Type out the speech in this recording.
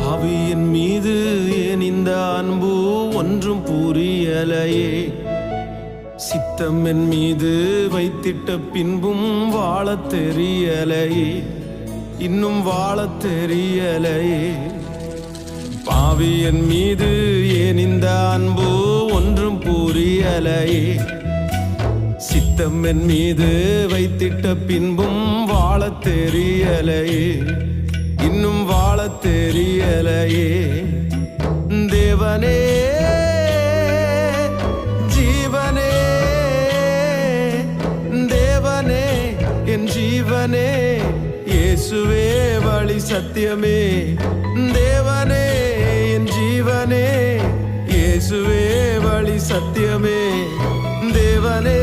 பாவியின் மீது ஏன் இந்த அன்பு ஒன்றும் புரியலையே. சித்தம் என் மீது வைத்திட்ட பின்பும் வாழத் தெரியலையே, இன்னும் வாழத் தெரியலையே. பாவியின் மீது ஏன் இந்த அன்பு ஒன்றும் புரியலையே. சித்தம் என் மீது வைத்திட்ட பின்பும் வாழத் தெரியலையே, இன்னும் வாழத் தெரியலையே. தேவனே ஜீவனே, தேவனே என் ஜீவனே, இயேசுவே வழி சத்தியமே. தேவனே என் ஜீவனே, இயேசுவே வழி சத்தியமே. தேவனே